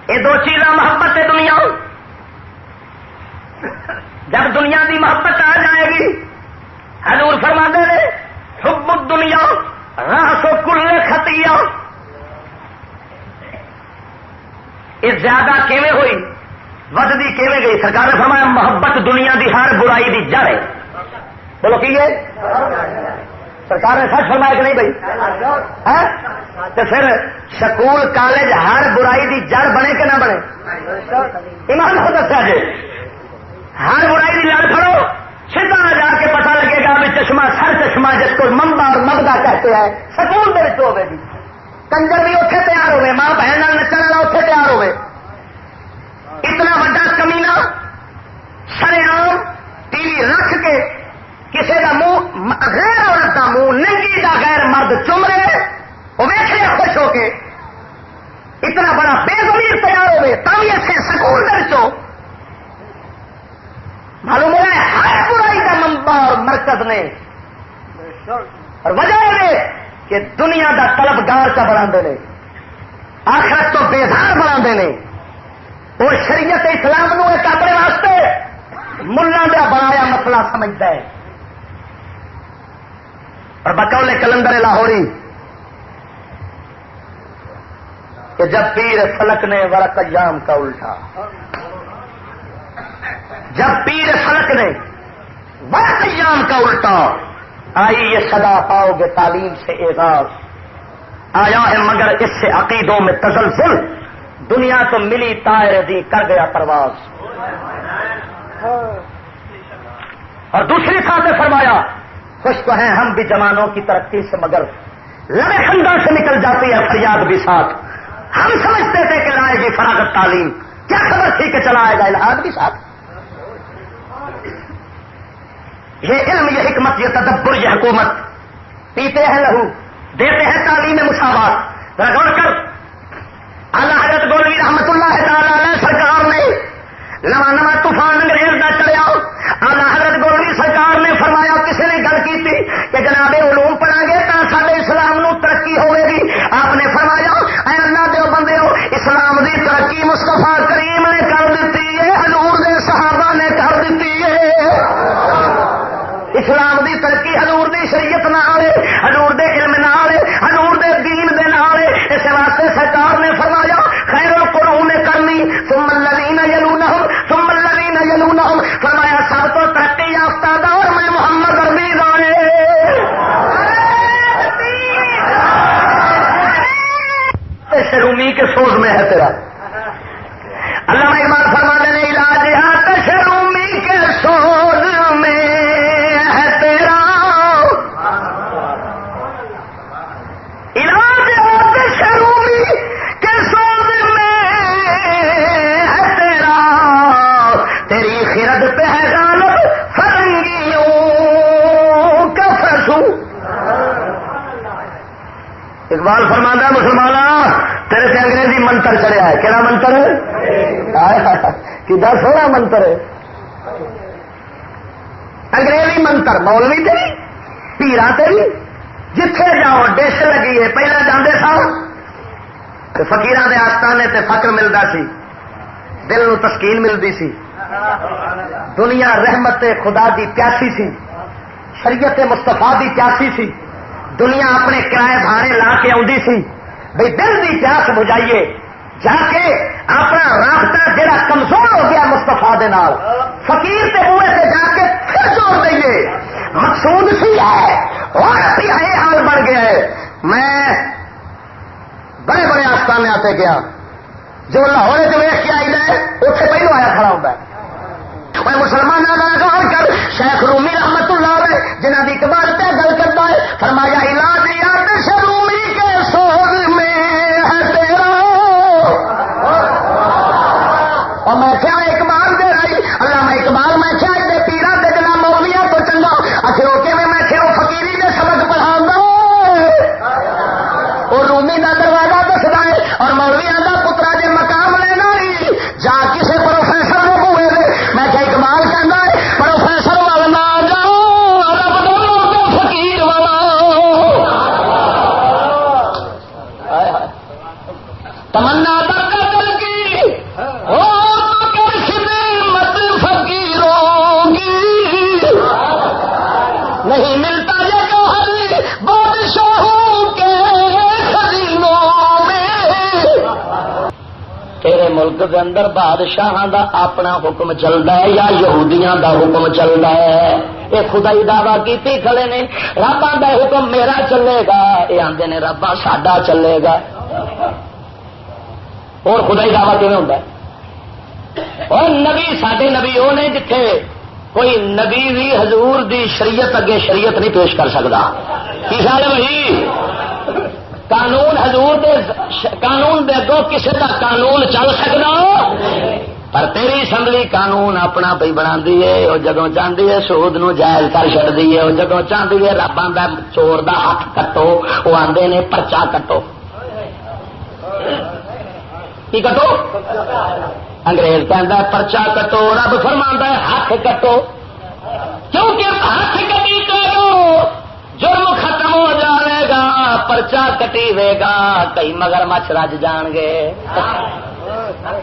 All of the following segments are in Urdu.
یہ دو چیزاں محبت دنیا، جب دنیا دی محبت آ جائے گی حضور فرماتے ہیں حب الدنیا راس کل خطیہ، یہ زیادہ کیویں ہوئی ودی کیویں گئی؟ سرکار نے فرمایا محبت دنیا دی ہر برائی دی جڑ ہے. بولو کی ہے؟ سرکار نے سچ فرمایا کہ نہیں بھائی؟ تو پھر سکول کالج ہر برائی دی جڑ بنے کہ نہ بنے؟ ایمان کو دسیا جی ہر برائی کی لڑ پڑو سیدھا جا کے پتہ لگے گا بھی چشمہ سر چشمہ جس کو منبع اور مبدا کہتے ہیں سکول کے ہوے گی. کنجر بھی اتنے تیار ہوئے، ماں بہن نچن والا اتنے تیار ہوئے. اتنا بڑا کمینہ سرے عام ٹی وی رکھ کے کسی کا منہ غیر عورت کا منہ ننگی کا غیر مرد چوم رہے وہ ویچ رہے خوش ہو کے. اتنا بڑا بے ضمیر تیار ہوئے تھی اتنے سکول کے معلوم ہوا ہے ہر برائی کا منبع اور مرکز نے اور وجہ ہے کہ دنیا کا طلبگار کا بنا دے آخرت تو بیزار بنا دے. وہ شریعت اسلام نو ایک اپنے واسطے ملا کا بنایا مسئلہ سمجھتا ہے. اور بقول کلندر لاہوری کہ جب پیر فلک نے ورق ایام کا الٹا، جب پیر فلک نے ورق ایام کا الٹا، آئی یہ صدا پاؤ گے تعلیم سے اعزاز، آیا ہے مگر اس سے عقیدوں میں تزلزل، دنیا تو ملی طائر دی کر گیا پرواز. اور دوسری ساتھ فرمایا خوش تو ہیں ہم بھی جوانوں کی ترقی سے مگر لبے خندہ سے نکل جاتی ہے فریاد بھی ساتھ. ہم سمجھتے تھے کہ لائے گی فراغت تعلیم، کیا خبر تھی کہ چلا آئے گا الہاد بھی ساتھ. یہ علم، یہ حکمت، یہ تدبر، یہ حکومت، پیتے ہیں لہو دیتے ہیں تعلیم مساوات. غور کر اعلیٰ حضرت گولوی رحمت اللہ تعالی علیہ سرکار نے نواں طوفان انگریز کا چڑھیا، اعلیٰ حضرت گولوی سرکار نے فرمایا کسی نے گل کی تھی کہ جناب علوم پڑھا گے تو سارے اسلام نو ترقی ہوے گی. آپ نے فرمایا اے اللہ دے بندے ہو اسلام دی ترقی مصطفیٰ کریم نے کر دیتی ہے، حضور دے صحابہ نے کر دیتی ہے. اسلام دی ترقی حضور دی شریعت نال ہے، حضور دے علم نال ہے، حضور دے دین دے نال ہے. اس واسطے سرکار نے فرمایا خیر القرون کرنی ثم الذین یلونہم ثم الذین یلونہم، فرمایا سب تو ترقی یافتہ دور میں محمد عربی دورے. رومی کے سوز میں ہے تیرا. علامہ اقبال فرماتے ہیں علاج آتش رومی کے سوز میں ہے تیرا، علاج آتش رومی کے سوز میں ہے تیرا، تیری خرد پہ ہے غالب فرنگیوں کا فرسو. اقبال فرماتا مسلمانہ تیرے سے انگریزی منتر چڑھیا ہے. کہڑا منتر ہے؟ کدھر سونا منتر ہے انگریزی منتر. مولوی تے بھی پیرا تے بھی جتھے جاؤ ڈش لگی ہے. پہلے جاندے سو فقیراں دے آستانے تے فقر ملدا سی، دل نو تسکین ملدی سی، دنیا رحمت خدا دی پیاسی سی، شریعت مصطفیٰ دی پیاسی سی، دنیا اپنے کرائے بھاڑے لا کے آدھی سی. بھئی دل کی پیاس بجھائیے، جا کے اپنا رابطہ جڑا کمزور ہو گیا مستفا دے نال فقیر تے بوئے سے جا کے پھر جوڑ دئیے. مقصود سی ہے اور یہ حال بن گیا ہے. میں بڑے بڑے آستانے آتے گیا جو لاہور چ ویخ کے آئی ہے اتنے پہلو آیا کھڑا ہوتا ہے. میں مسلمانوں کا غور کر شیخ رومی رحمت اللہ علیہ جنہ کی اقبال پہ گل کرتا ہے فرمایا علاج آتش رومی کے سوز میں ہے تیرا. اور میں کیا اقبال دے رہی علامہ اقبال میں کیا دے پیرا دے جنا مولویا تو چنگا اخرو کے میں کہ وہ فقیری دے سبق پڑھا وہ رومی کا دروازہ دستا ہے اور مولویا کا پترا جی مقام لینا ہی جا کسی پروفیسر نے بوئے دے میں کہ اقبال کہنا ہے پروفیسر وال نہ جاؤ رب تیرے ملک کے اندر بادشاہاں دا اپنا حکم چلتا ہے یا یہودیاں دا حکم چلتا ہے؟ یہ خدائی دعویٰ کیتی کھڑے نے رب آندا حکم میرا چلے گا، یہ آندے نے رب ساڈا چلے گا۔ اور خدائی دعویٰ کیویں ہوندا ہے؟ اور نبی ساڈے نبی وہ نے جتھے کوئی نبی بھی حضور دی شریعت اگے شریعت نہیں پیش کر سکتا۔ کی خیال ہے بھائی؟ قانون حضور دے قانون دے اگوں کسی کا قانون چل سکتا، پر تیری اسمبلی قانون اپنا پی بنا ہے، وہ جدوں چاہتی ہے سود نو جائز کر چڑتی ہے، وہ جدوں چاہتی ہے رب آندا چور دا ہاتھ کٹو، وہ آندے نے پرچا کٹو۔ کی کٹو؟ انگریز کہتا ہے پرچا کٹو، رب فرماندا ہے ہاتھ کٹو، کیونکہ ہاتھ کٹی کرو جرم ختم ہو جائے گا، پرچا کٹی وے گا کئی مگر مچھ رج جان گے،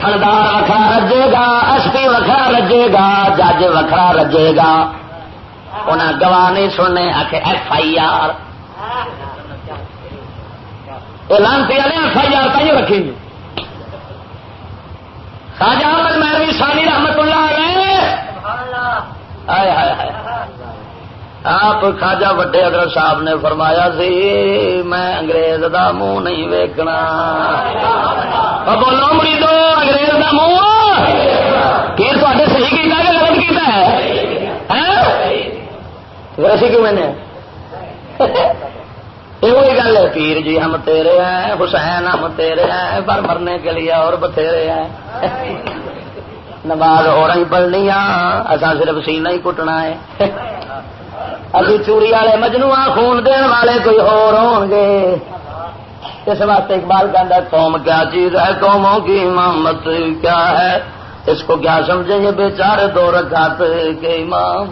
تھندار وکھرا رجے گا، ایس پی وکھرا رجے گا، جج وکھرا رجے گا، انہیں گواہ نہیں سننے آخ ایف آئی آر، لانتی والے ایف آئی آر کہیں رکھی گی۔ خواجہ احمد مہروی ثانی رحمت اللہ علیہ آپ خواجہ وڈے حضرت صاحب نے فرمایا سی میں انگریز دا منہ نہیں ویکھنا۔ بولو مریدو انگریز دا منہ پیر تے صحیح کیتا کہ غلط کیتا ہے؟ ویسے کیوں میں نے یہ گل ہے پیر جی ہم تیرے ہیں، حسین ہم تیرے ہیں، پر مرنے کے لیے اور بتھیرے ہیں، نماز اور ہی پڑھنی اصا صرف سینہ ہی کٹنا ہے، ابھی چوری والے مجنو خون دین والے کوئی اور ہون گے۔ اس واسطے اقبال کہتا ہے قوم کیا چیز ہے، قوموں کی امامت کیا ہے، اس کو کیا سمجھیں یہ بیچارے دو رکعت کے امام۔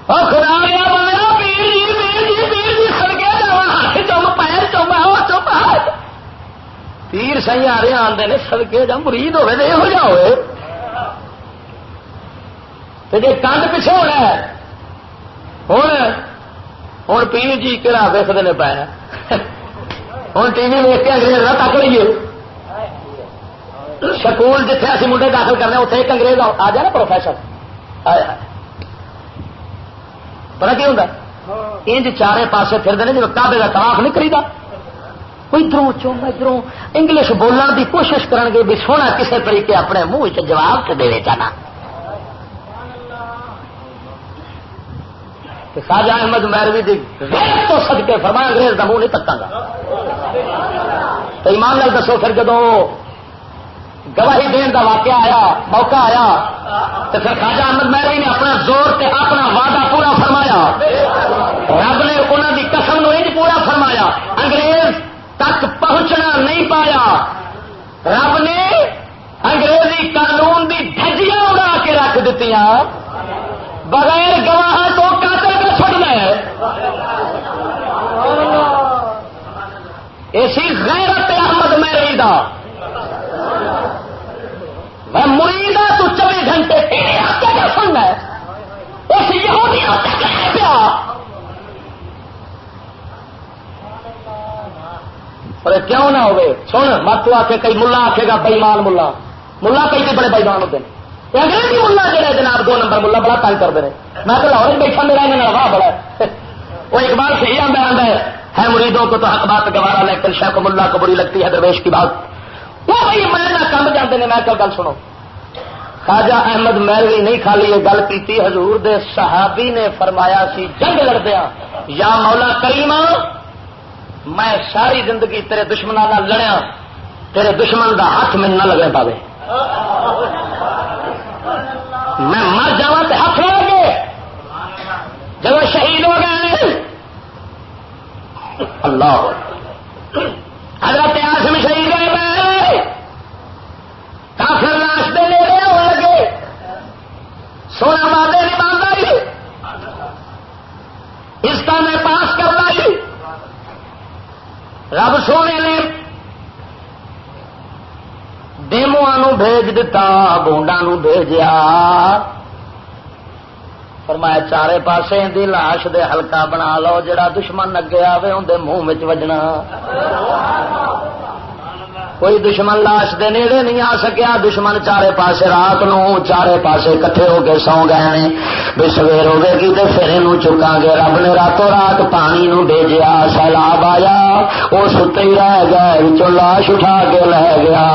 اور خدا گیا بندہ پیر جی پیر جی پیر جی سڑکے جاوا ہاتھ چم پیر چم چپ پیر سی آ رہے آتے نے سڑکے جا مرید ہوئے تو یہ جا ہوئے تو جی کنڈ پیچھے ہونا ہے ہوں پیر جی کہڑا ویکتے نے پایا ہوں ٹی وی ویک کے انگریز نہ تک لیے سکول جتنے اسی منڈے داخل کرنے اتنے ایک انگریز آ جائے نا پروفیسر آیا پتا کی ہوتا انج چارے پاسے پھرتے ہیں جب کعبے کا طواف نہیں کریدا ادھروں چوم ادھروں انگلش بولن کی کوشش کرن گے بھی سونا کسی طریقے اپنے منہ جواب سے دے چاہنا۔ خواجہ احمد مہروی دی غیرت تو صدقے فرمایا انگریز کا منہ نہیں تکاں گا۔ تو ایمان نال دسو پھر جدو گواہی دین کا واقعہ آیا موقع آیا تو پھر خواجہ احمد مہروی نے اپنا زور تے اپنا وعدہ پورا فرمایا، رب نے انہوں کی قسم نو انج پورا فرمایا، انگریز تک پہنچنا نہیں پایا، رب نے انگریزی قانون دی دھجیاں اڑا کے رکھ دتیاں، بغیر گواہ تو قاتل کو چھوڑنا ہے۔ اسی غیرت احمد مہروی دا میں مرید تو 24 گھنٹے کیا سننا ہے اس یہودی پیا اور کیوں نہ ہوئے سن مت آ کے کئی ملا آکھے گا بےمان ملا ملا کئی بھی بڑے بےمان ہوتے ہیں انگریزی ملا جہاں جناب 2 نمبر ملا بڑا تنگ کرتے ہیں میں تو لاہور بیٹھا میرا انہیں واہ بڑا وہ اقبال صحیح آتا ہے مریدوں کو تو حق بات گوارا لیکن شیخ ملا کو بری لگتی ہے درویش کی بات وہ بھائی میں نہ کم جاتے ہیں میں کل گل سنو خواجہ احمد مہروی نہیں خالی یہ گل کی حضور دے صحابی نے فرمایا سی جنگ لڑدیا یا مولا کریما میں ساری زندگی تیرے دشمنوں کا لڑیا تیرے دشمن دا ہاتھ میں نہ لگنے پاوے میں مر جا تو ہاتھ لڑ گے جب شہید ہو گئے اللہ حضرت عاصم شہید ہوئے کافر لاش دے لے رہے ہو لگے سونا وعدے نہیں باندھ اس کا میں پاس کر لائی رب سونے نے ڈیمو بھیج دیتا بونڈا بھیجیا فرمایا چارے پاسے دی لاش دے ہلکا بنا لو جڑا دشمن اگے آوے اندے منہ وچ وجنا کوئی دشمن لاش دے نیڑے نہیں آ سکیا. دشمن چارے پاسے رات نو چارے پاسے کٹھے ہو کے سو گئے نے بھی سویر ہوے گی تے پھر اینوں چکاں گے. رب نے راتوں رات پانی نو بھیجیا, سیلاب آیا, وہ ستے ہی رہ گئے, وچوں لاش اٹھا کے لے گیا.